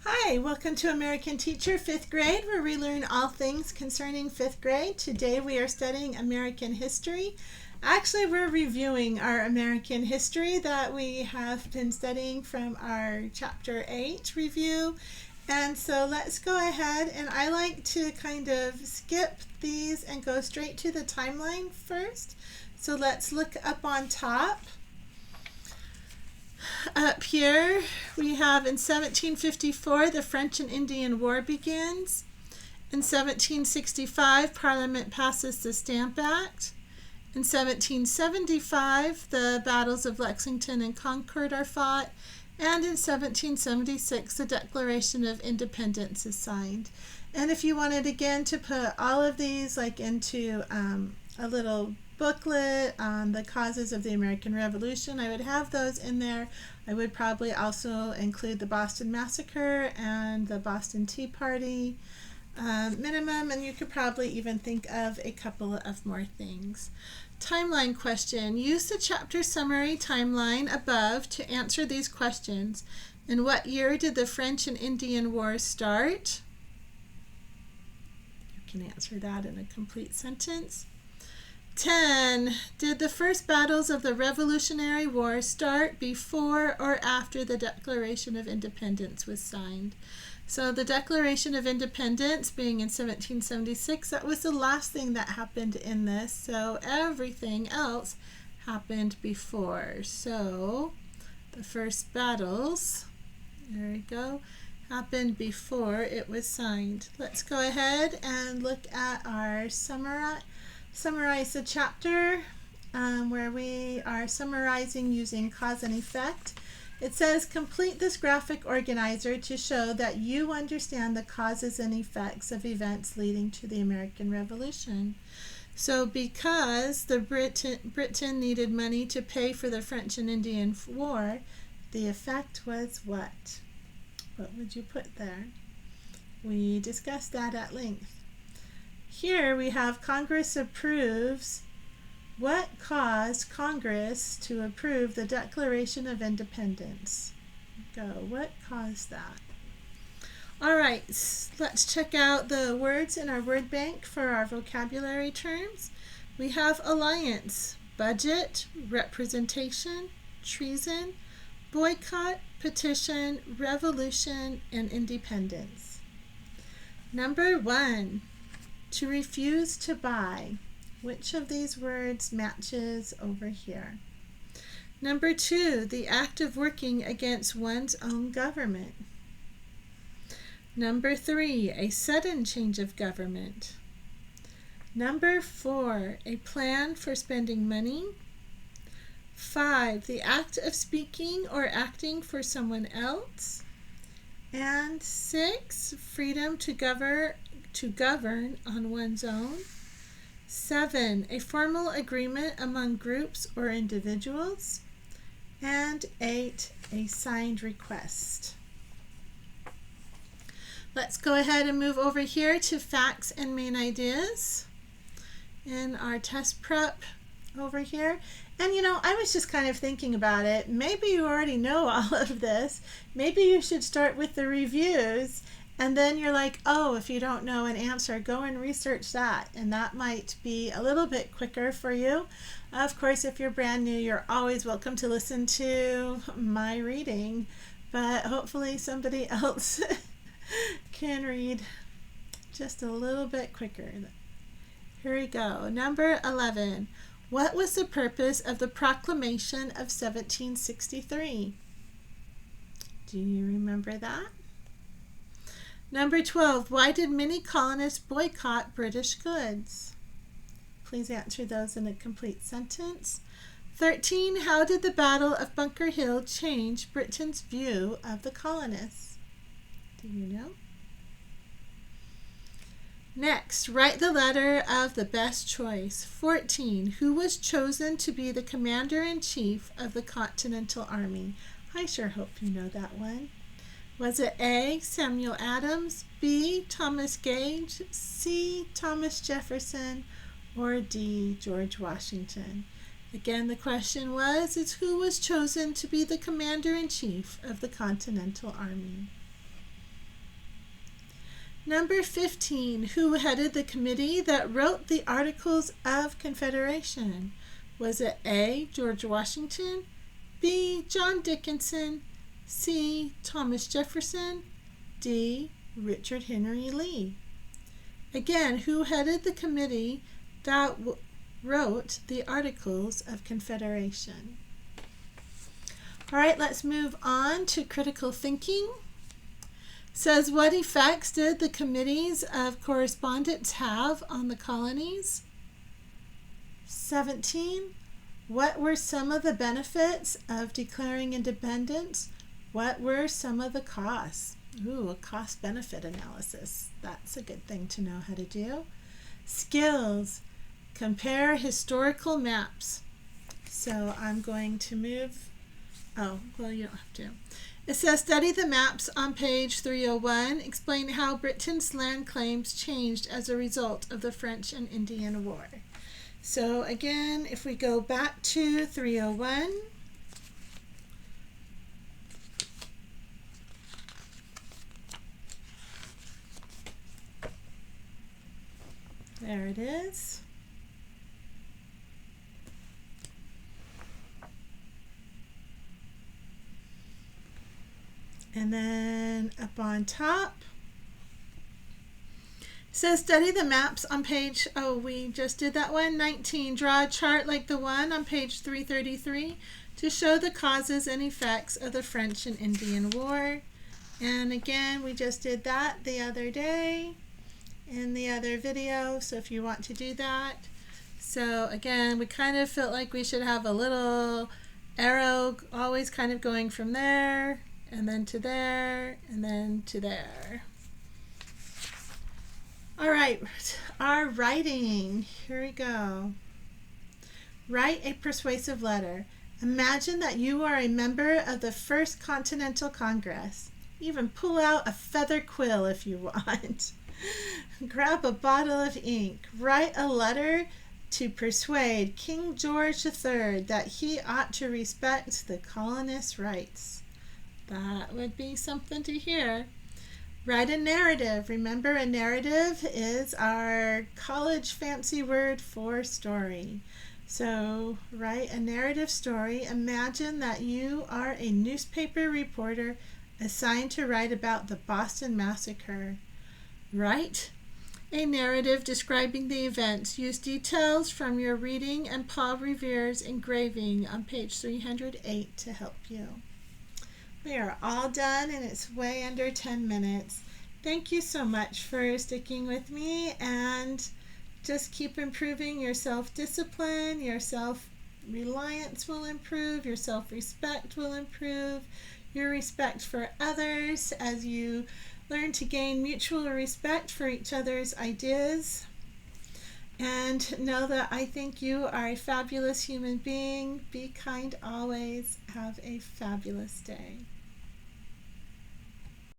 Hi, welcome to American Teacher 5th grade, where we learn all things concerning 5th grade. Today we are studying American history. Actually, we're reviewing our American history that we have been studying from our Chapter 8 review. And so let's go ahead, and I like to kind of skip these and go straight to the timeline first. So let's look up on top. Up here we have in 1754 the French and Indian War begins. In 1765 Parliament passes the Stamp Act. In 1775 the battles of Lexington and Concord are fought, and in 1776 the Declaration of Independence is signed. And if you wanted again to put all of these like into a little booklet on the causes of the American Revolution, I would have those in there. I would probably also include the Boston Massacre and the Boston Tea Party minimum, and you could probably even think of a couple of more things. Timeline question. Use the chapter summary timeline above to answer these questions. In what year did the French and Indian Wars start? You can answer that in a complete sentence. 10. Did the first battles of the Revolutionary War start before or after the Declaration of Independence was signed? So the Declaration of Independence being in 1776, that was the last thing that happened in this. So everything else happened before. So the first battles, there we go, happened before it was signed. Let's go ahead and look at our summarize the chapter where we are summarizing using cause and effect. It says, complete this graphic organizer to show that you understand the causes and effects of events leading to the American Revolution. So because the Britain needed money to pay for the French and Indian War, the effect was what? What would you put there? We discussed that at length. Here we have Congress approves. What caused Congress to approve the Declaration of Independence? Go. What caused that? All right, let's check out the words in our word bank for our vocabulary terms. We have alliance, budget, representation, treason, boycott, petition, revolution, and independence. Number 1. To refuse to buy. Which of these words matches over here? Number 2, the act of working against one's own government. Number 3, a sudden change of government. Number 4, a plan for spending money. 5, the act of speaking or acting for someone else. And 6, freedom to govern on one's own. 7, a formal agreement among groups or individuals. And 8, a signed request. Let's go ahead and move over here to facts and main ideas in our test prep over here. And you know, I was just kind of thinking about it. Maybe you already know all of this. Maybe you should start with the reviews, and then you're like, oh, if you don't know an answer, go and research that. And that might be a little bit quicker for you. Of course, if you're brand new, you're always welcome to listen to my reading, but hopefully somebody else can read just a little bit quicker. Here we go. Number 11. What was the purpose of the Proclamation of 1763? Do you remember that? Number 12, why did many colonists boycott British goods? Please answer those in a complete sentence. 13, how did the Battle of Bunker Hill change Britain's view of the colonists? Do you know? Next, write the letter of the best choice. 14, who was chosen to be the commander-in-chief of the Continental Army? I sure hope you know that one. Was it A, Samuel Adams, B, Thomas Gage, C, Thomas Jefferson, or D, George Washington? Again, the question is who was chosen to be the commander-in-chief of the Continental Army? Number 15, who headed the committee that wrote the Articles of Confederation? Was it A, George Washington, B, John Dickinson, C, Thomas Jefferson, D, Richard Henry Lee? Again, who headed the committee that wrote the Articles of Confederation? All right, let's move on to critical thinking. Says, what effects did the committees of correspondence have on the colonies? 17. What were some of the benefits of declaring independence? What were some of the costs? Ooh, a cost-benefit analysis. That's a good thing to know how to do. Skills. Compare historical maps. So I'm going to move. Oh, well, you don't have to. It says, study the maps on page 301. Explain how Britain's land claims changed as a result of the French and Indian War. So again, if we go back to 301. There it is. And then up on top, it says study the maps on page, we just did that one, 19. Draw a chart like the one on page 333 to show the causes and effects of the French and Indian War. And again, we just did that the other day in the other video, so if you want to do that. So again, we kind of felt like we should have a little arrow always kind of going from there and then to there, and then to there. All right, our writing. Here we go. Write a persuasive letter. Imagine that you are a member of the First Continental Congress. Even pull out a feather quill if you want. Grab a bottle of ink. Write a letter to persuade King George III that he ought to respect the colonists' rights. That would be something to hear. Write a narrative. Remember, a narrative is our college fancy word for story. So write a narrative story. Imagine that you are a newspaper reporter assigned to write about the Boston Massacre. Write a narrative describing the events. Use details from your reading and Paul Revere's engraving on page 308 to help you. We are all done, and it's way under 10 minutes. Thank you so much for sticking with me, and just keep improving your self-discipline. Your self-reliance will improve. Your self-respect will improve. Your respect for others as you learn to gain mutual respect for each other's ideas. And know that I think you are a fabulous human being. Be kind always. Have a fabulous day.